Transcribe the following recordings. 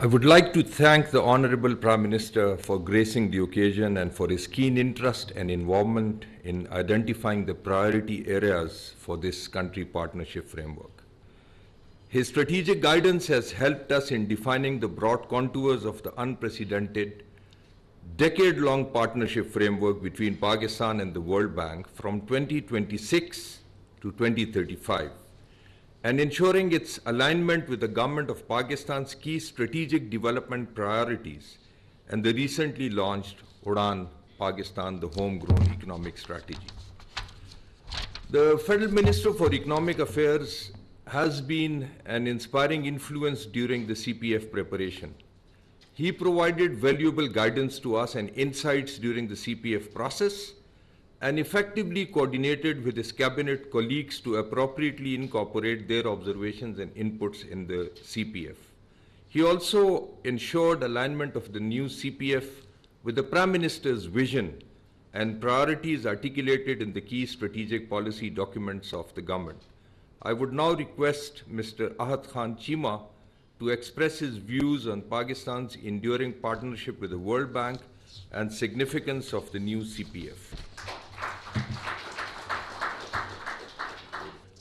I would like to thank the Honorable Prime Minister for gracing the occasion and for his keen interest and involvement in identifying the priority areas for this country partnership framework. His strategic guidance has helped us in defining the broad contours of the unprecedented, decade-long partnership framework between Pakistan and the World Bank from 2026 to 2035. And ensuring its alignment with the government of Pakistan's key strategic development priorities and the recently launched Udan Pakistan, the homegrown economic strategy. The Federal Minister for Economic Affairs has been an inspiring influence during the CPF preparation. He provided valuable guidance to us and insights during the CPF process, and effectively coordinated with his cabinet colleagues to appropriately incorporate their observations and inputs in the CPF. He also ensured alignment of the new CPF with the Prime Minister's vision and priorities articulated in the key strategic policy documents of the government. I would now request Mr. Ahad Khan Chima to express his views on Pakistan's enduring partnership with the World Bank and significance of the new CPF.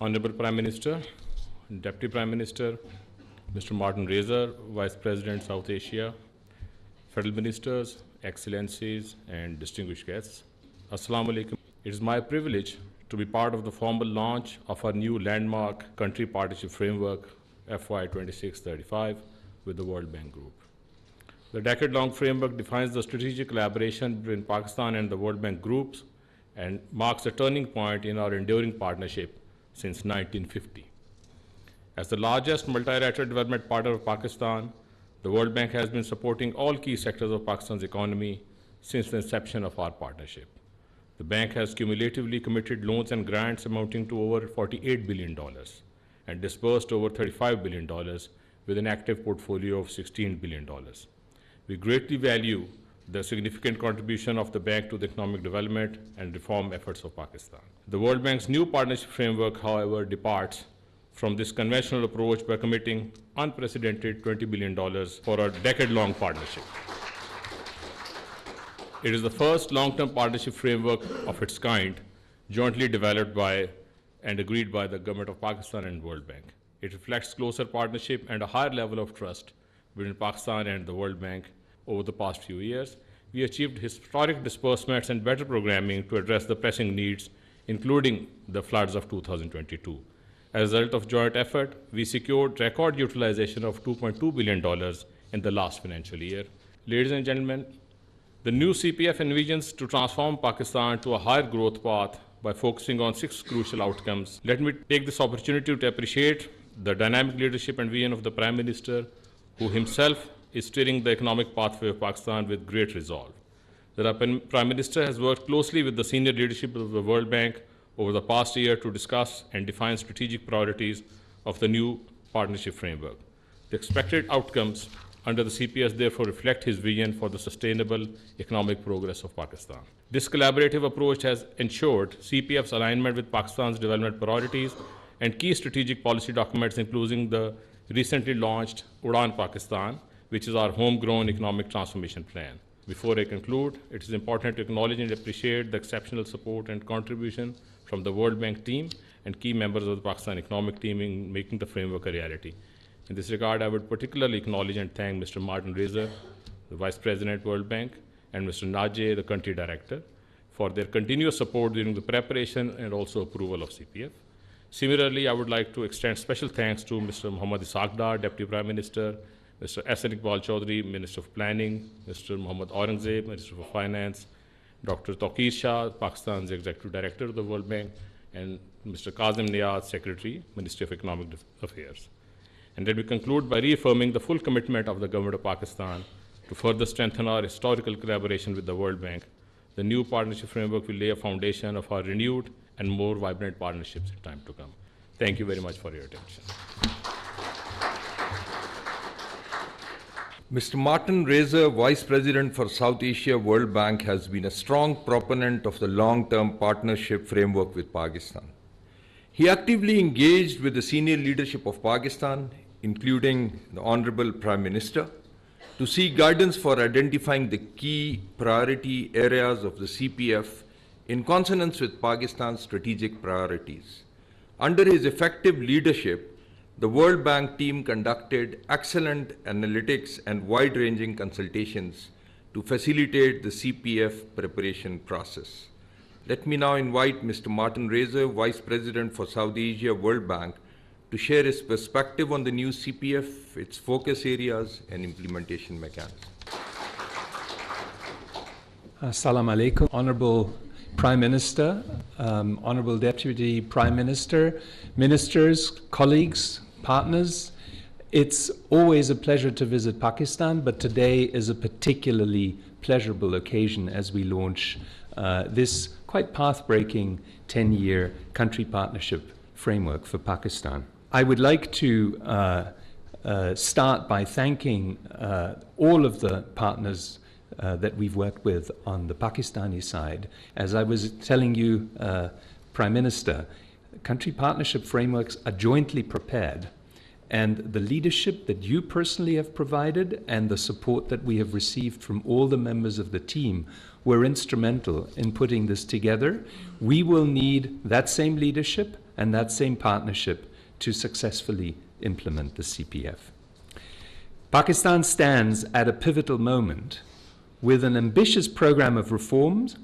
Honorable Prime Minister, Deputy Prime Minister, Mr. Martin Reza, Vice President, South Asia, Federal Ministers, Excellencies, and distinguished guests. Assalamu alaikum. It is my privilege to be part of the formal launch of our new landmark country partnership framework, FY 2635, with the World Bank Group. The decade-long framework defines the strategic collaboration between Pakistan and the World Bank groups and marks a turning point in our enduring partnership since 1950. As the largest multilateral development partner of Pakistan, the World Bank has been supporting all key sectors of Pakistan's economy since the inception of our partnership. The bank has cumulatively committed loans and grants amounting to over $48 billion and disbursed over $35 billion with an active portfolio of $16 billion. We greatly value the significant contribution of the bank to the economic development and reform efforts of Pakistan. The World Bank's new partnership framework, however, departs from this conventional approach by committing unprecedented $20 billion for a decade-long partnership. It is the first long-term partnership framework of its kind jointly developed by and agreed by the Government of Pakistan and World Bank. It reflects closer partnership and a higher level of trust between Pakistan and the World Bank. Over the past few years, we achieved historic disbursements and better programming to address the pressing needs, including the floods of 2022. As a result of joint effort, we secured record utilization of $2.2 billion in the last financial year. Ladies and gentlemen, the new CPF envisions to transform Pakistan to a higher growth path by focusing on 6 crucial outcomes. Let me take this opportunity to appreciate the dynamic leadership and vision of the Prime Minister, who himself is steering the economic pathway of Pakistan with great resolve. The Prime Minister has worked closely with the senior leadership of the World Bank over the past year to discuss and define strategic priorities of the new partnership framework. The expected outcomes under the CPS therefore reflect his vision for the sustainable economic progress of Pakistan. This collaborative approach has ensured CPF's alignment with Pakistan's development priorities and key strategic policy documents, including the recently launched Udan Pakistan, which is our homegrown economic transformation plan. Before I conclude, it is important to acknowledge and appreciate the exceptional support and contribution from the World Bank team and key members of the Pakistan economic team in making the framework a reality. In this regard, I would particularly acknowledge and thank Mr. Martin Reza, the Vice President, World Bank, and Mr. Najee, the Country Director, for their continuous support during the preparation and also approval of CPF. Similarly, I would like to extend special thanks to Mr. Muhammad Ishaq Dar, Deputy Prime Minister, Mr. S. Iqbal Chaudhry, Minister of Planning, Mr. Muhammad Aurangzeb, Minister of Finance, Dr. Tawqir Shah, Pakistan's Executive Director of the World Bank, and Mr. Kazim Niaz, Secretary, Ministry of Economic Affairs. And let me conclude by reaffirming the full commitment of the Government of Pakistan to further strengthen our historical collaboration with the World Bank. The new partnership framework will lay a foundation of our renewed and more vibrant partnerships in time to come. Thank you very much for your attention. Mr. Martin Reza, Vice President for South Asia World Bank, has been a strong proponent of the long-term partnership framework with Pakistan. He actively engaged with the senior leadership of Pakistan, including the Honorable Prime Minister, to seek guidance for identifying the key priority areas of the CPF in consonance with Pakistan's strategic priorities. Under his effective leadership, the World Bank team conducted excellent analytics and wide-ranging consultations to facilitate the CPF preparation process. Let me now invite Mr. Martin Razor, Vice President for South Asia World Bank, to share his perspective on the new CPF, its focus areas, and implementation mechanism. Assalamu alaikum, Honorable Prime Minister, Honorable Deputy Prime Minister, ministers, colleagues, partners. It's always a pleasure to visit Pakistan, but today is a particularly pleasurable occasion as we launch this quite path-breaking 10-year country partnership framework for Pakistan. I would like to start by thanking all of the partners that we've worked with on the Pakistani side. As I was telling you, Prime Minister, country partnership frameworks are jointly prepared, and the leadership that you personally have provided and the support that we have received from all the members of the team were instrumental in putting this together. We will need that same leadership and that same partnership to successfully implement the CPF. Pakistan stands at a pivotal moment with an ambitious program of reforms,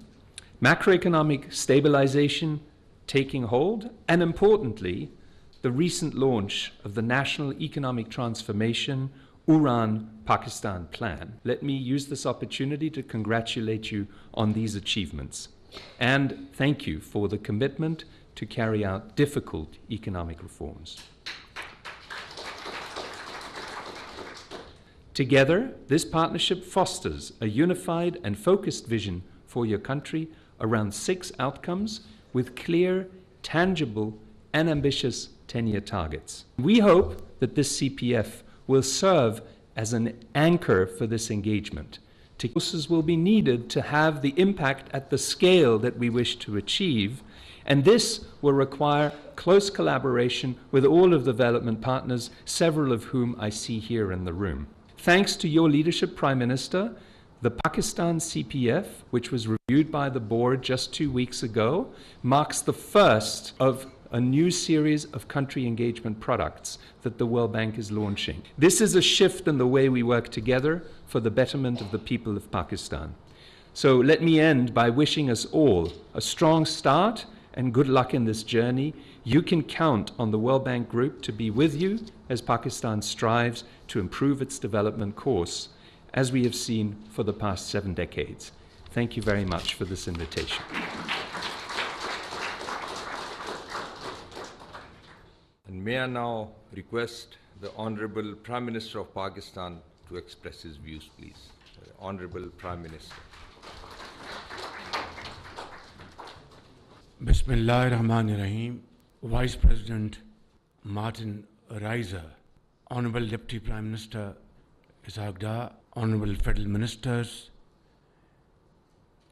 macroeconomic stabilization taking hold, and importantly, the recent launch of the National Economic Transformation Uran Pakistan Plan. Let me use this opportunity to congratulate you on these achievements and thank you for the commitment to carry out difficult economic reforms. Together, this partnership fosters a unified and focused vision for your country around 6 outcomes with clear, tangible, and ambitious 10-year targets. We hope that this CPF will serve as an anchor for this engagement. Resources will be needed to have the impact at the scale that we wish to achieve, and this will require close collaboration with all of the development partners, several of whom I see here in the room. Thanks to your leadership, Prime Minister, the Pakistan CPF, which was reviewed by the board just 2 weeks ago, marks the first of a new series of country engagement products that the World Bank is launching. This is a shift in the way we work together for the betterment of the people of Pakistan. So let me end by wishing us all a strong start and good luck in this journey. You can count on the World Bank Group to be with you as Pakistan strives to improve its development course, as we have seen for the past 7 decades. Thank you very much for this invitation. And may I now request the Honorable Prime Minister of Pakistan to express his views, please. Honorable Prime Minister. Bismillahirrahmanirrahim. Vice President Martin Razor, Honorable Deputy Prime Minister Ishaq, Honorable Federal Ministers,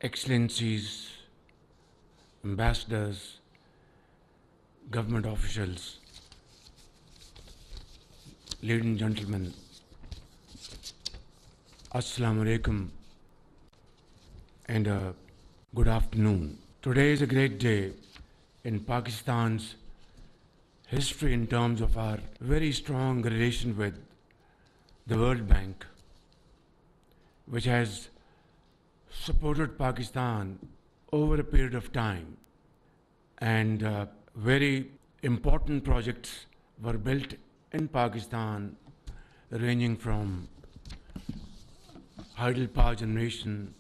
Excellencies, Ambassadors, Government officials, ladies and gentlemen, Assalamu alaikum and good afternoon. Today is a great day in Pakistan's history in terms of our very strong relation with the World Bank, which has supported Pakistan over a period of time, and very important projects were built in Pakistan, ranging from hydropower generation,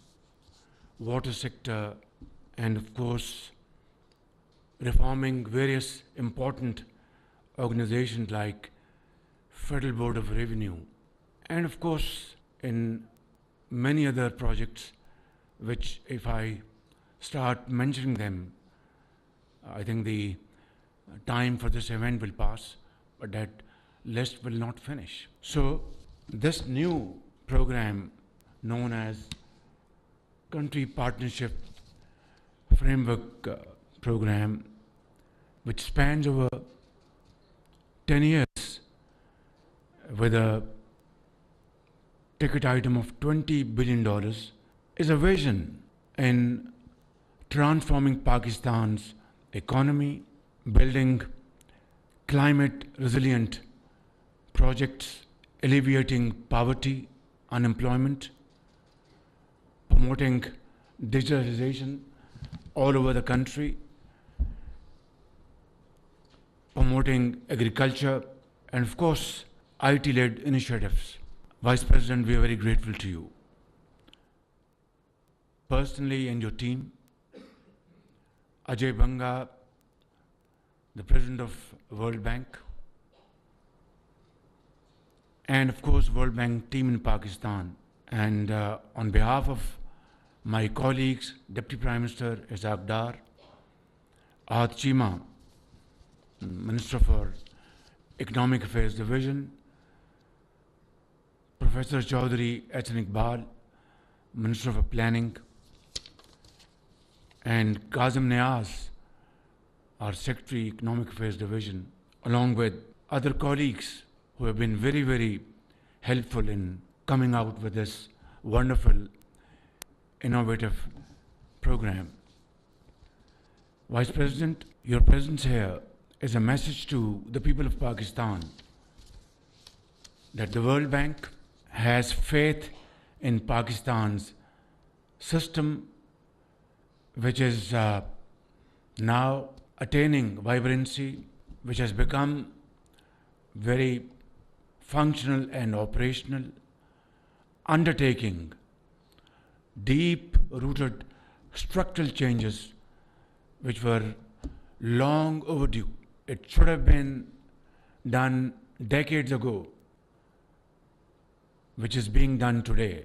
water sector, and of course reforming various important organizations like Federal Board of Revenue, and of course in many other projects which, if I start mentioning them, I think the time for this event will pass, but that list will not finish. So this new program known as Country Partnership Framework Program, which spans over 10 years with a ticket item of $20 billion is a vision in transforming Pakistan's economy, building climate resilient projects, alleviating poverty, unemployment, promoting digitalization all over the country, promoting agriculture, and of course, IT-led initiatives. Vice President, we are very grateful to you. Personally and your team, Ajay Banga, the President of World Bank, and of course World Bank team in Pakistan. And on behalf of my colleagues, Deputy Prime Minister Ishaq Dar, Ahad Chima, Minister for Economic Affairs Division, Professor Chaudhary H.N. Iqbal, Minister for Planning, and Kazim Nawaz, our Secretary Economic Affairs Division, along with other colleagues who have been very, very helpful in coming out with this wonderful, innovative program. Vice President, your presence here is a message to the people of Pakistan that the World Bank has faith in Pakistan's system, which is now attaining vibrancy, which has become very functional and operational, undertaking deep-rooted structural changes which were long overdue. It should have been done decades ago, which is being done today.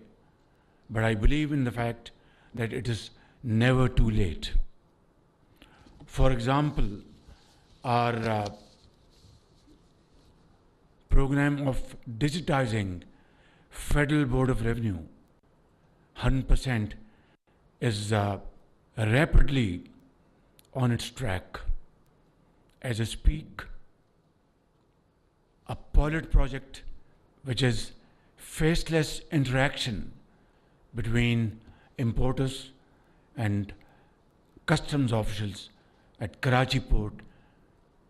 But I believe in the fact that it is never too late. For example, our program of digitizing Federal Board of Revenue, 100%, is rapidly on its track. As I speak, a pilot project which is faceless interaction between importers and customs officials at Karachi port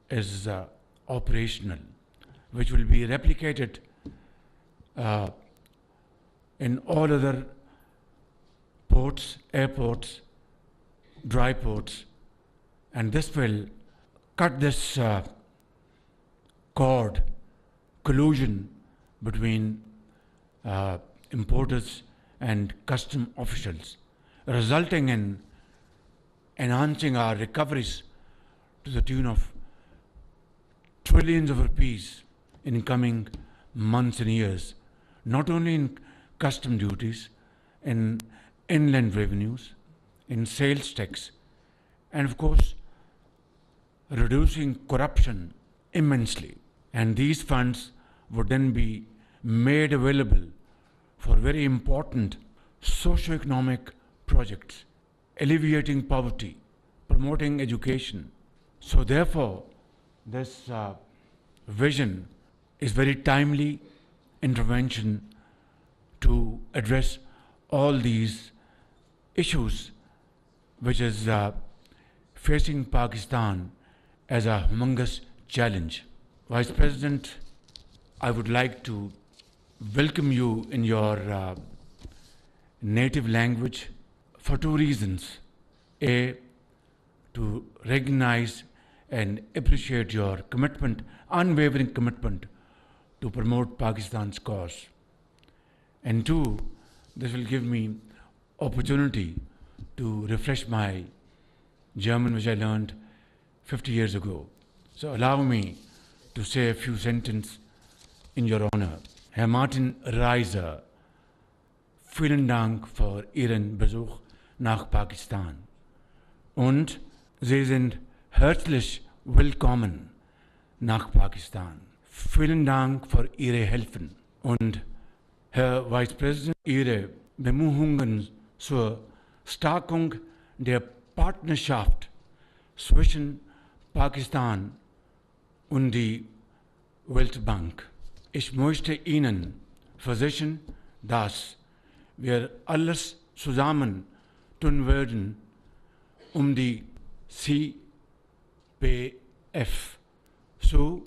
is operational, which will be replicated in all other ports, airports, dry ports, and this will cut this collusion between importers and custom officials, resulting in enhancing our recoveries to the tune of trillions of rupees in coming months and years, not only in custom duties, in inland revenues, in sales tax, and of course reducing corruption immensely. And these funds would then be made available for very important socio-economic projects, alleviating poverty, promoting education. So therefore, this vision is very timely intervention to address all these issues which is facing Pakistan as a humongous challenge. Vice President, I would like to welcome you in your native language for two reasons. A, to recognize and appreciate your commitment, unwavering commitment to promote Pakistan's cause. And two, this will give me opportunity to refresh my German, which I learned 50 years ago. So allow me to say a few sentences in your honor. Herr Martin Reiser, vielen Dank für Ihren Besuch nach Pakistan. Und Sie sind herzlich willkommen nach Pakistan. Vielen Dank für Ihre Hilfen. Und Herr Vice President, Ihre Bemühungen zur Stärkung der Partnerschaft zwischen Pakistan und die Weltbank. Ich möchte Ihnen versichern, das, wir alles zusammen tun würden, um die CPF zu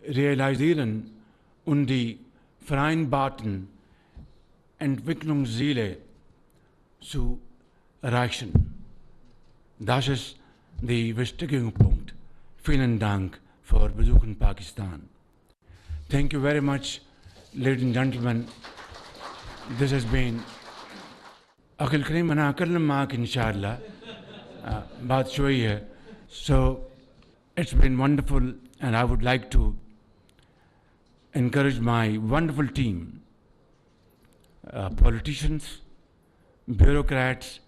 realisieren und die vereinbarten Entwicklungsziele zu erreichen. Das ist der wichtige Punkt. Vielen Dank für Besuch in Pakistan. Thank you very much, ladies and gentlemen. This has been Akhil Kareem ana kallam maak inshallah. Baat shoi hai. So it's been wonderful, and I would like to encourage my wonderful team, politicians, bureaucrats,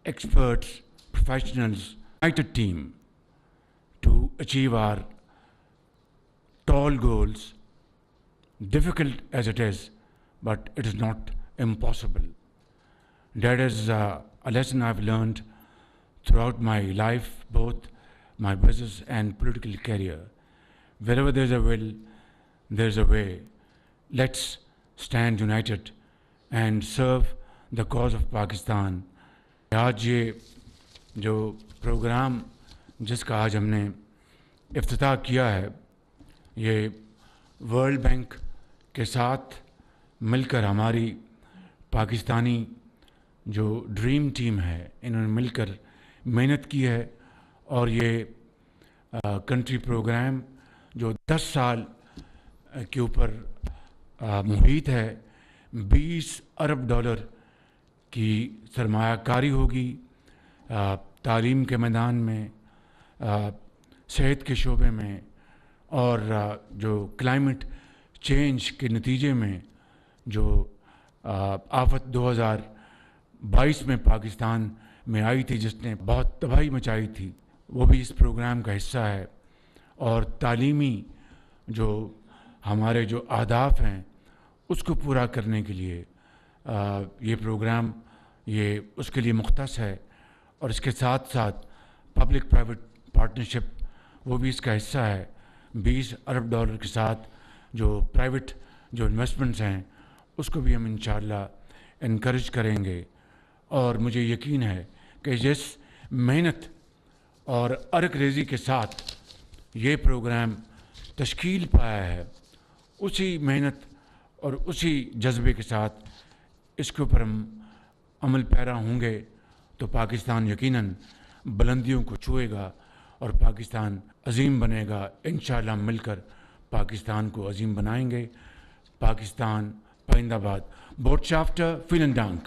experts, professionals, united team to achieve our tall goals, difficult as it is, but it is not impossible. That is a lesson I've learned throughout my life, both my business and political career. Wherever there's a will, there's a way. Let's stand united and serve the cause of Pakistan. आज ये जो programme जिसका आज हमने इफ्तिताह किया है, ये world bank के साथ मिलकर हमारी पाकिस्तानी जो ड्रीम टीम है, इन्होंने मिलकर मेहनत की है, और ये कंट्री प्रोग्राम जो 10 साल के ऊपर मुहित है, 20 अरब डॉलर की सरमायाकारी होगी तालीम के मैदान में, सेहत के शोबे में, और जो क्लाइमेट चेंज के नतीजे में जो आफत 2022 में पाकिस्तान में आई थी, जिसने बहुत तबाही मचाई थी, वो भी इस प्रोग्राम का हिस्सा है। और तालीमी जो हमारे जो अहदाफ हैं उसको पूरा करने के लिए ये प्रोग्राम ये उसके लिए मुख्तस है। और इसके साथ साथ पब्लिक प्राइवेट पार्टनरशिप वो भी इसका हिस्सा है। 20 अरब डॉलर के साथ जो प्राइवेट जो इन्वेस्टमेंट्स हैं उसको भी हम इंशाअल्लाह इनकरेज करेंगे। और मुझे यकीन है कि जिस मेहनत और अर्क रेज़ी के साथ ये प्रोग्राम तश्कील पाया है, उसी मेहनत और उसी जज्बे के साथ इसके ऊपर हम अमल पैरा होंगे तो पाकिस्तान यकीनन बुलंदियों को छुएगा और पाकिस्तान अजीम बनेगा। इंशाअल्लाह मिलकर पाकिस्तान को अजीम बनाएंगे। पाकिस्तान पाइंदाबाद। बोटशाफ्टर, विलन dank।